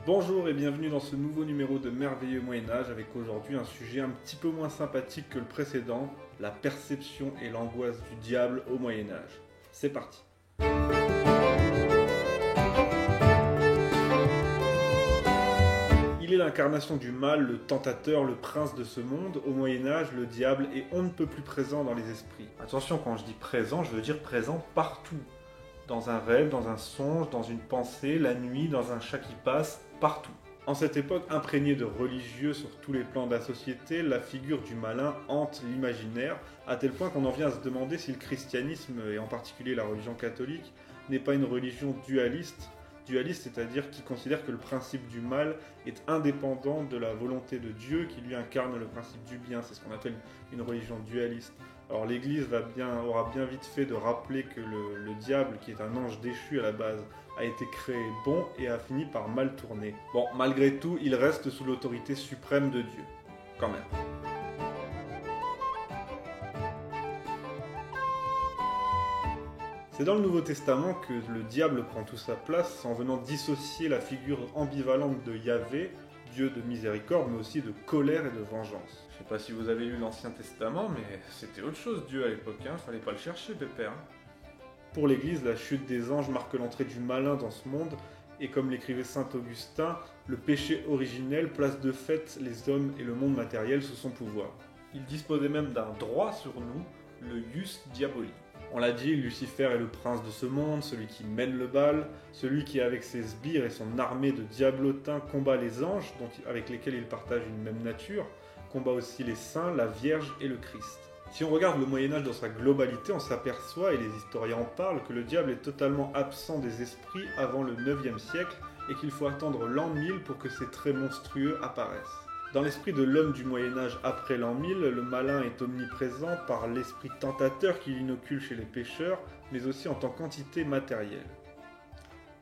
Bonjour et bienvenue dans ce nouveau numéro de Merveilleux Moyen-Âge avec aujourd'hui un sujet un petit peu moins sympathique que le précédent, la perception et l'angoisse du diable au Moyen-Âge. C'est parti. Il est l'incarnation du mal, le tentateur, le prince de ce monde. Au Moyen-Âge, le diable est on ne peut plus présent dans les esprits. Attention, quand je dis présent, je veux dire présent partout. Dans un rêve, dans un songe, dans une pensée, la nuit, dans un chat qui passe, partout. En cette époque imprégnée de religieux sur tous les plans de la société, la figure du malin hante l'imaginaire, à tel point qu'on en vient à se demander si le christianisme, et en particulier la religion catholique, n'est pas une religion dualiste. Dualiste, c'est-à-dire qui considère que le principe du mal est indépendant de la volonté de Dieu qui lui incarne le principe du bien. C'est ce qu'on appelle une religion dualiste. Alors l'Église aura bien vite fait de rappeler que le diable, qui est un ange déchu à la base, a été créé bon et a fini par mal tourner. Bon, malgré tout, il reste sous l'autorité suprême de Dieu. Quand même. C'est dans le Nouveau Testament que le diable prend toute sa place en venant dissocier la figure ambivalente de Yahvé, Dieu de miséricorde, mais aussi de colère et de vengeance. Je sais pas si vous avez lu l'Ancien Testament, mais c'était autre chose Dieu à l'époque, fallait pas le chercher, pépère. Pour l'Église, la chute des anges marque l'entrée du malin dans ce monde, et comme l'écrivait saint Augustin, le péché originel place de fait les hommes et le monde matériel sous son pouvoir. Il disposait même d'un droit sur nous, le ius diaboli. On l'a dit, Lucifer est le prince de ce monde, celui qui mène le bal, celui qui avec ses sbires et son armée de diablotins combat les anges, avec lesquels il partage une même nature, combat aussi les saints, la Vierge et le Christ. Si on regarde le Moyen-Âge dans sa globalité, on s'aperçoit, et les historiens en parlent, que le diable est totalement absent des esprits avant le 9e siècle et qu'il faut attendre l'an 1000 pour que ces traits monstrueux apparaissent. Dans l'esprit de l'homme du Moyen-Âge après l'an 1000, le malin est omniprésent par l'esprit tentateur qu'il inocule chez les pécheurs, mais aussi en tant qu'entité matérielle.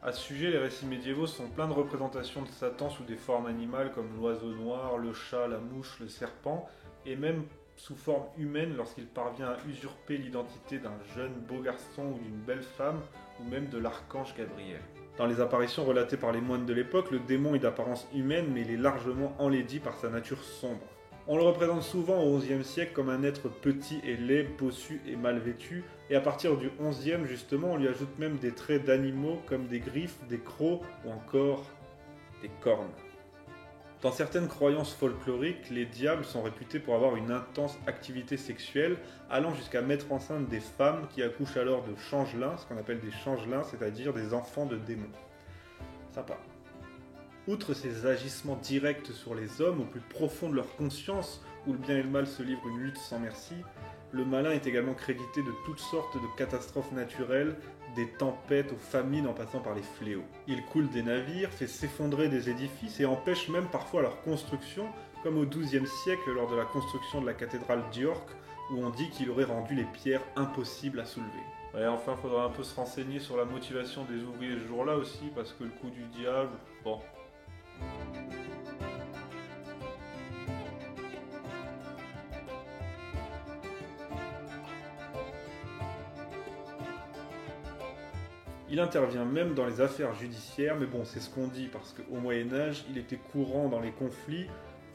À ce sujet, les récits médiévaux sont pleins de représentations de Satan sous des formes animales comme l'oiseau noir, le chat, la mouche, le serpent, et même sous forme humaine lorsqu'il parvient à usurper l'identité d'un jeune beau garçon ou d'une belle femme, ou même de l'archange Gabriel. Dans les apparitions relatées par les moines de l'époque, le démon est d'apparence humaine, mais il est largement enlaidi par sa nature sombre. On le représente souvent au XIe siècle comme un être petit et laid, bossu et mal vêtu, et à partir du XIe justement, on lui ajoute même des traits d'animaux comme des griffes, des crocs ou encore des cornes. Dans certaines croyances folkloriques, les diables sont réputés pour avoir une intense activité sexuelle, allant jusqu'à mettre enceinte des femmes qui accouchent alors de changelins, ce qu'on appelle des changelins, c'est-à-dire des enfants de démons. Sympa. Outre ces agissements directs sur les hommes, au plus profond de leur conscience, où le bien et le mal se livrent une lutte sans merci, le malin est également crédité de toutes sortes de catastrophes naturelles, des tempêtes aux famines en passant par les fléaux. Il coule des navires, fait s'effondrer des édifices et empêche même parfois leur construction, comme au XIIe siècle lors de la construction de la cathédrale d'York, où on dit qu'il aurait rendu les pierres impossibles à soulever. Ouais, enfin, faudra un peu se renseigner sur la motivation des ouvriers ce jour-là aussi, parce que le coup du diable, bon. Il intervient même dans les affaires judiciaires, mais bon, c'est ce qu'on dit, parce qu'au Moyen-Âge, il était courant dans les conflits,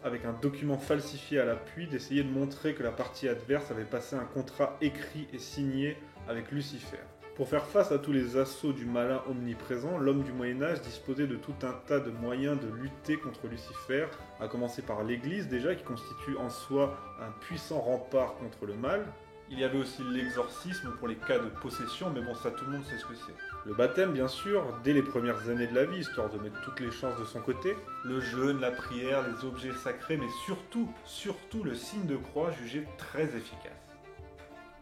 avec un document falsifié à l'appui, d'essayer de montrer que la partie adverse avait passé un contrat écrit et signé avec Lucifer. Pour faire face à tous les assauts du malin omniprésent, l'homme du Moyen-Âge disposait de tout un tas de moyens de lutter contre Lucifer, à commencer par l'Église déjà, qui constitue en soi un puissant rempart contre le mal. Il y avait aussi l'exorcisme pour les cas de possession, mais bon, ça tout le monde sait ce que c'est. Le baptême, bien sûr, dès les premières années de la vie, histoire de mettre toutes les chances de son côté. Le jeûne, la prière, les objets sacrés, mais surtout le signe de croix jugé très efficace.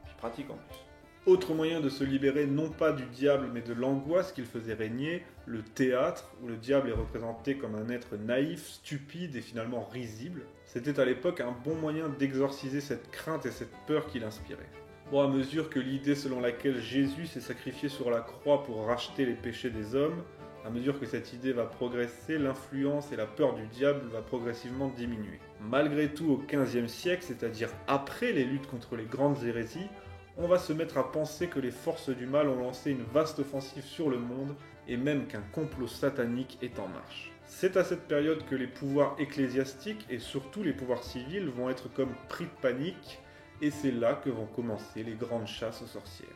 Puis pratique en plus. Autre moyen de se libérer non pas du diable mais de l'angoisse qu'il faisait régner, le théâtre, où le diable est représenté comme un être naïf, stupide et finalement risible. C'était à l'époque un bon moyen d'exorciser cette crainte et cette peur qu'il inspirait. Bon, à mesure que l'idée selon laquelle Jésus s'est sacrifié sur la croix pour racheter les péchés des hommes, à mesure que cette idée va progresser, l'influence et la peur du diable va progressivement diminuer. Malgré tout, au XVe siècle, c'est-à-dire après les luttes contre les grandes hérésies, on va se mettre à penser que les forces du mal ont lancé une vaste offensive sur le monde et même qu'un complot satanique est en marche. C'est à cette période que les pouvoirs ecclésiastiques et surtout les pouvoirs civils vont être comme pris de panique, et c'est là que vont commencer les grandes chasses aux sorcières.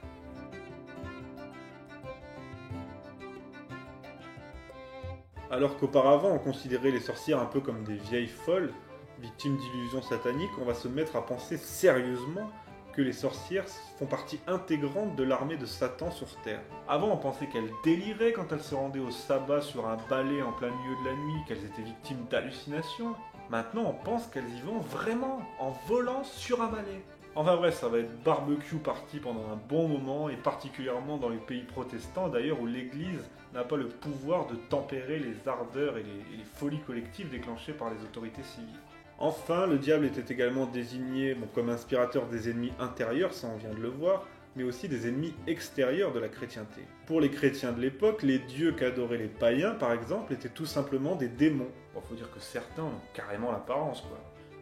Alors qu'auparavant on considérait les sorcières un peu comme des vieilles folles, victimes d'illusions sataniques, on va se mettre à penser sérieusement que les sorcières font partie intégrante de l'armée de Satan sur Terre. Avant, on pensait qu'elles déliraient quand elles se rendaient au sabbat sur un balai en plein milieu de la nuit, qu'elles étaient victimes d'hallucinations. Maintenant, on pense qu'elles y vont vraiment, en volant sur un balai. Enfin bref, ça va être barbecue party pendant un bon moment, et particulièrement dans les pays protestants d'ailleurs, où l'Église n'a pas le pouvoir de tempérer les ardeurs et les folies collectives déclenchées par les autorités civiles. Enfin, le diable était également désigné comme inspirateur des ennemis intérieurs, ça on vient de le voir, mais aussi des ennemis extérieurs de la chrétienté. Pour les chrétiens de l'époque, les dieux qu'adoraient les païens, par exemple, étaient tout simplement des démons. Bon, faut dire que certains ont carrément l'apparence, quoi.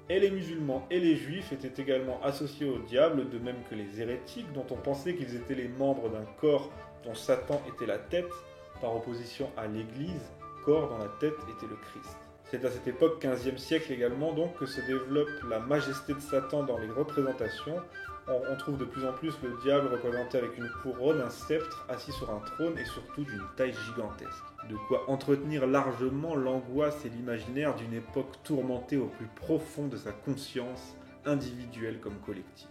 Et les musulmans et les juifs étaient également associés au diable, de même que les hérétiques, dont on pensait qu'ils étaient les membres d'un corps dont Satan était la tête, par opposition à l'Église, corps dont la tête était le Christ. C'est à cette époque, 15e siècle également, donc, que se développe la majesté de Satan dans les représentations. On trouve de plus en plus le diable représenté avec une couronne, un sceptre, assis sur un trône et surtout d'une taille gigantesque. De quoi entretenir largement l'angoisse et l'imaginaire d'une époque tourmentée au plus profond de sa conscience, individuelle comme collective.